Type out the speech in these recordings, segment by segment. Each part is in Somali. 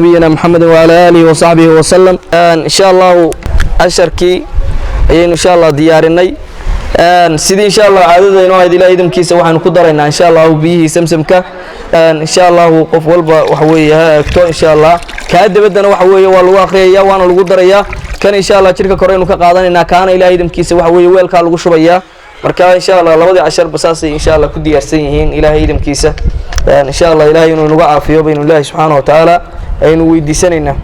نبينا محمد وعلى آله وصحبه وسلم. إن شاء الله عشركي إن شاء الله ديارني سيدي إن شاء الله عادة إنه هذه الأيام كيسة وحن قدرنا إن شاء الله به سمسمك إن شاء الله وقف والبا وحويها إن شاء الله كهد بدنا وحويه والواقعية وأنا القدرية كان إن شاء الله شركة كورين وكقاعدين إن كان إلى أيام كيسة وحويه ويلك القشوبية مركا إن شاء الله لو 10 بساسي إن شاء الله كدي يرسينهين إلى أيام كيسة إن شاء الله إلهي إنه نوقع في بين الله سبحانه وتعالى أين ويدي سننا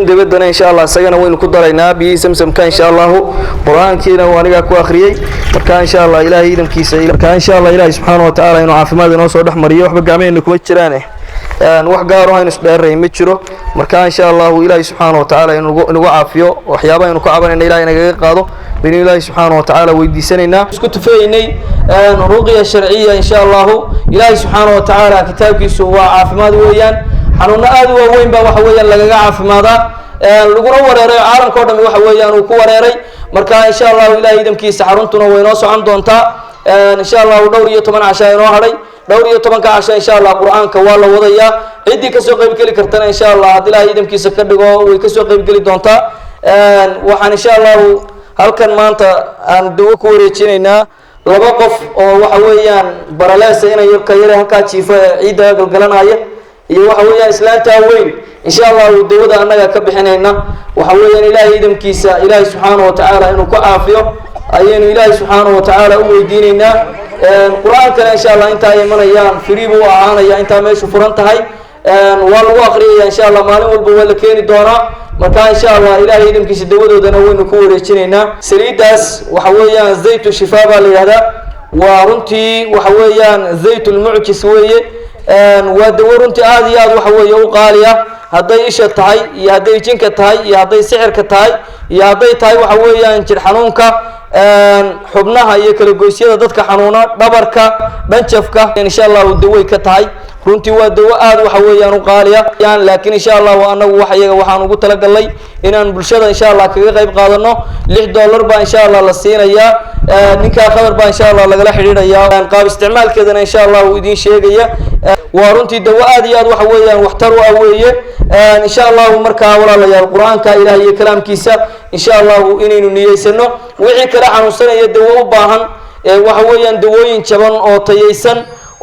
بدنا إن شاء الله سجنا وين قدرنا بسمسم كان إن شاء الله قرآن كنا ونجا كواخري مركا إن شاء الله إلهي إذا كيسة مركا إن شاء الله إلهي سبحانه وتعالى إنه عافي ما دنا وصل رحمة ريوح بقامين إنه كويتشرانه وحجاره هاي نسبر يمتشرو مركا إن شاء الله إلهي سبحانه وتعالى إنه عافيه وحيابا إنه كعبنا إن إلهي نجا قاضو بين الله سبحانه وتعالى ويدي سننا كنت فيني رقية شرعية إن شاء الله إلهي سبحانه وتعالى كتابك سوا عافي ما دويان حنونا آدو وين بوحويا لجا عافي ماذا لقول وريري عالم كودم وحويا وكوريري مركا إن شاء الله إلهي دم كيس حرنتنا ويناس عندهم تا إن شاء الله دورية 8 عشان هري دورية 8 عشان إن شاء الله قرآن كوالا وضيا عدي كسوق بكل كرتنا إن شاء الله إلهي دم كيس كردقو ويكسوق بكل دونتا وحن إن شاء الله هل كان مانتا أن دوك وريتشينا laba qof oo waxa weeyaan baralaas inay ka yar halka jiifa ciida galgalanaya iyo waxa weeyaan islaanta weyn insha Allah dawada anaga ka bixinayna waxa weeyaan ilaahay idamkiisa ilaahay subhanahu wa ta'ala inuu ku caafiyo ayaynu ilaahay subhanahu wa ta'ala u weydiinayna quraanka insha Allah inta ay manayaan firiibu ahaanaya inta meeshu furan tahay waa lagu aqriyaa insha Allah maalin walba waa la keeni doonaa marka insha Allah ilaahay idamkiisa dawadoodana waynu ku wareejinaynaa saliidaas waxa weeyaan zaytu shifaa baa la yiraahdaa waa runtii waxa weeyaan zaytul mu'jis weeye waa dawo runtii aad iyo aad waxa weeye u qaaliya hadday isha tahay iyo hadday jinka tahay iyo hadday sixirka tahay iyo hadday tahay waxa weeyaan jir xanuunka xubnaha iyo kala goysyada dadka xanuuna dhabarka dhanjafka insha Allah daway ka tahay runtii waa dawo aad waxa weeyaan u qaaliya laakiin insha Allah anagu waxaan ugu talagalay inaan bulshada insha Allah kaga qayb qaadano $6 baa insha Allah la siinayaa ninka qadar baa insha Allah lagala xiriirayaa qaab isticmaalkeedana insha Allah uu idin sheegaya waa runtii dawo aad iyo aad waxa weeyaan waxtar u aweeye insha Allah marka walaalayaal quraanka ilaahay iyo kalaamkiisa insha Allah inaynu niyeysano wixii kala xanuunsanaya dawo u baahan waxa weeyaan dawooyin jaban oo tayaysan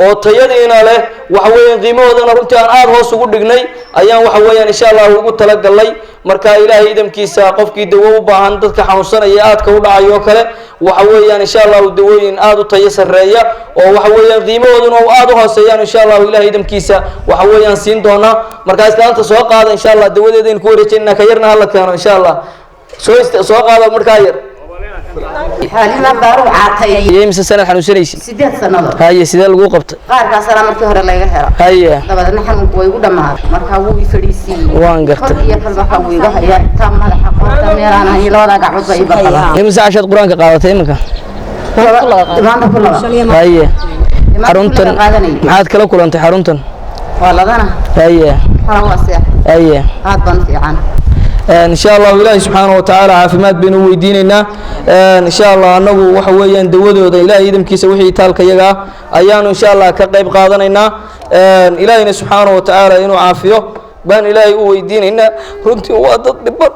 oo tayadiina leh waxa weeyaan qiimahoodana runtii aan aad hoos ugu dhignay ayaan waxa weeyaan insha Allah ugu talagalay marka ilaahay idamkiisa qofkii dawo u baahan dadka xanuunsanaya aadka u dhacayo kale waxa weeyaan insha Allah dawooyin aad u tayo sareeya oo waxa weeyaan qiimahooduna aad u hooseeyaan insha Allah ilaahay idamkiisa waxa weeyaan siin doona marka islaanta soo qaada insha Allah dawadeeda in ku wareejinna ka yarna hal keeno insha Allah soo qaada marka yar حالنا بارو عاطي يمس سنة حنوسنيس 8 سنة هاي سيدا لغو قبط قار كاسلا markii hore laga helo هاي dabadna xanuunku way u dhamaad marka wuu fadhiisii waan gartay iyo falba waxa uu iga hayaa ta madaxa qorta meerana iyo labada gacmood bay badala يمس عشاد قرآن كقاعدة إمك maanta kullu هاي حرونتن maxaad kala kulantay xaruntan waladana هاي xarunwasiya هاي aad ban fiican إن شاء الله إلهي سبحانه وتعالى عافمات بينه ويديننا إن شاء الله أنه وحويا دودو ده إلهي يدم كيس وحي تالك يجا أيان إن شاء الله كقيب قاضنا إلهي سبحانه وتعالى إنه عافيه بان إلهي ويديننا رنتي وادت ببر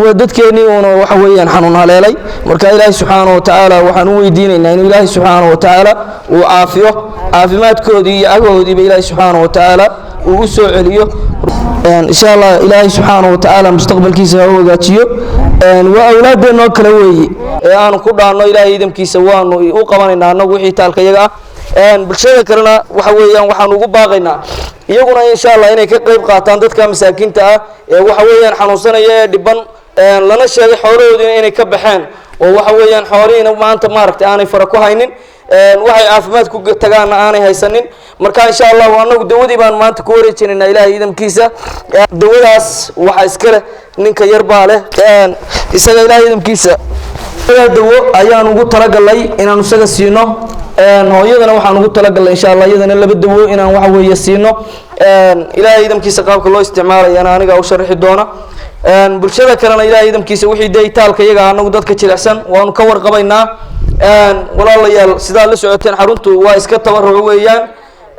ودت كيني وحويا حنون هلالي مركا إلهي سبحانه وتعالى وحنو يديننا إن إلهي سبحانه وتعالى وعافيه عافمات كودي أقودي بإلهي سبحانه وتعالى وسوء عليه إن شاء الله إلهي سبحانه وتعالى مستقبل كيسة هو قاتيو وأولادنا كلوي أنا كل عنو إلهي دم كيسة وانو وقمنا عنو وحي تالك يجا بالشيء كرنا وحويا وحنو باقينا يقولون إن شاء الله إنك قريب قاتان ضد كمساكين تا وحويا حنوصنا يا دبن لنا شيء حوله إنك كبحان وحويا حوالين وما أنت ماركت أنا فرقوا هينين waxay caafimaadku tagaana aanay haysanin marka insha Allah waanu dawadii baan maanta ku wareejinayna Ilaahay idamkiisa dawadaas waxa iska leh ninka yar baa leh isaga Ilaahay idamkiisa dawo ayaan ugu talagalay inaan isaga siino hooyadana waxaan ugu talagalay insha Allah iyadana laba dawo inaan waxa weeye siino Ilaahay idamkiisa qaabka loo isticmaalay aniga u sharxi doona bulshada kalena Ilaahay idamkiisa wixii deeytaalka iyaga anagu dadka jilicsan waanu ka warqabaynaa walaalayaal sidaa la socoteen xaruntu waa iska tabaruc weeyaan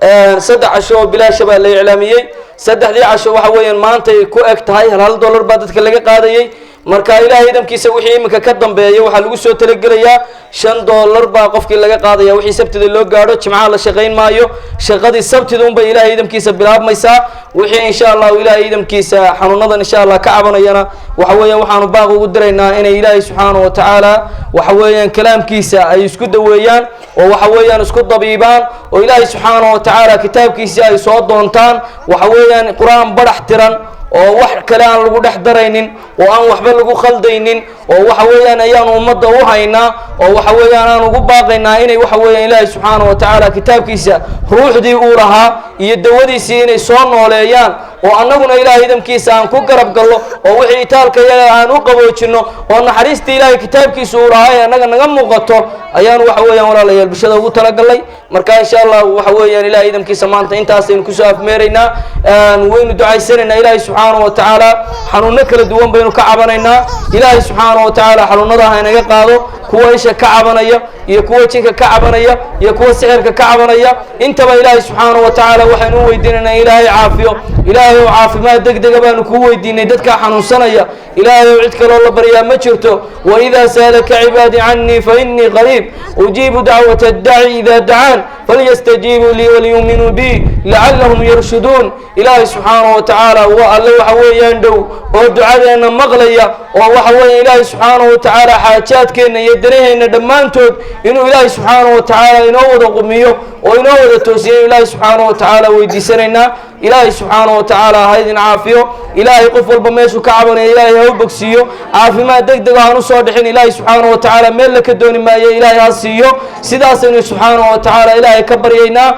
saddex casho oo bilaash baa la iclaamiyey saddexdii casho waxa weeyaan maantay ku eg tahay hal dollar baa dadka laga qaadayay marka ilaahay idamkiisa wixii iminka ka dambeeya waxaa lagu soo talagelayaa $5 baa qofkii laga qaadaya wixii sabtida loo gaadho jimcaha la shaqayn maayo shaqadii sabtida unbay ilaahay idamkiisa bilaabmaysaa wixii insha Allah ilaahay idamkiisa xanuunadan insha Allah ka cabanayana waxa weeyaan waxaanu baaq ugu diraynaa inay ilaahay subxaanahu wa ta'ala waxa weeyaan kalaamkiisa ay isku daweeyaan oo waxa weeyaan isku dabiibaan oo ilaahay subxaanahu wa ta'ala kitaabkiisa ay soo doontaan waxa weeyaan quraan barax tiran oo wax kale aan lagu dhex daraynin oo aan waxba lagu khaldaynin oo waxa weeyaan ayaan ummadda u haynaa oo waxa weeyaan aan ugu baaqaynaa inay waxa weeyaan ilaahay subxaanahu wa ta'ala kitaabkiisa ruuxdii uu lahaa iyo dawadiisii inay soo nooleeyaan oo annaguna ilaahay idamkiisa aan ku garab gallo oo wixii itaalka iyaga aan u qaboojinno oo naxariistii ilaahay kitaabkiisa uu lahaa ee annaga naga muuqato ayaan waxa weeyaan walaalayaal bulshada ugu talagalnay marka insha Allah waxa weeyaan ilaahay idamkiisa maanta intaasaynu ku soo afmeeraynaa waynu ducaysanaynaa ilaahay subxaanahu wa ta'ala xanuuno kala duwan baynu ka cabanaynaa ilaahay subxaanahu wa ta'ala xanuunadaha inaga qaado kuwa isha ka cabanaya iyo kuwa jinka ka cabanaya iyo kuwa sixirka ka cabanaya intaba ilaahay subxaanahu wa ta'ala waxaynu u weydiinaynaa ilaahay caafiyo ilaahay oo caafimaad degdeg baanu ku weydiinay dadka xanuunsanaya ilaahay oo cid kale oo la baryaa ma jirto wa idha salaka ibadi anni fa inni qarib ujibu da'wata ad-da'i idha da'an falyastajibu li wa liyu'minu bi la'allahum yarshudun ilaahay subxaanahu wa ta'ala wa alla waxa weeyaan dhow oo ducadeena maqlaya oo waxa weeyaan ilaahay subxaanahu wa ta'ala xaajaadkeena iyo dareheena dhammaantood inuu ilaahay subxaanahu wa ta'ala inoo wada qumiyo oo inoo wada toosiyo ilaahay subxaanahu wa ta'ala weydiisanaynaa ilaahay subxaanahu wa ta'ala ha idin caafiyo ilaahay qof walba meeshuu ka cabanaya ilaahay ha u bogsiiyo caafimaad degdeg aan u soo dhixin ilaahay subxaanahu wa ta'ala meel la ka dooni maayo ilaahay ha siiyo sidaasaynu subxaanahu wa ta'ala ilaahay ka baryaynaa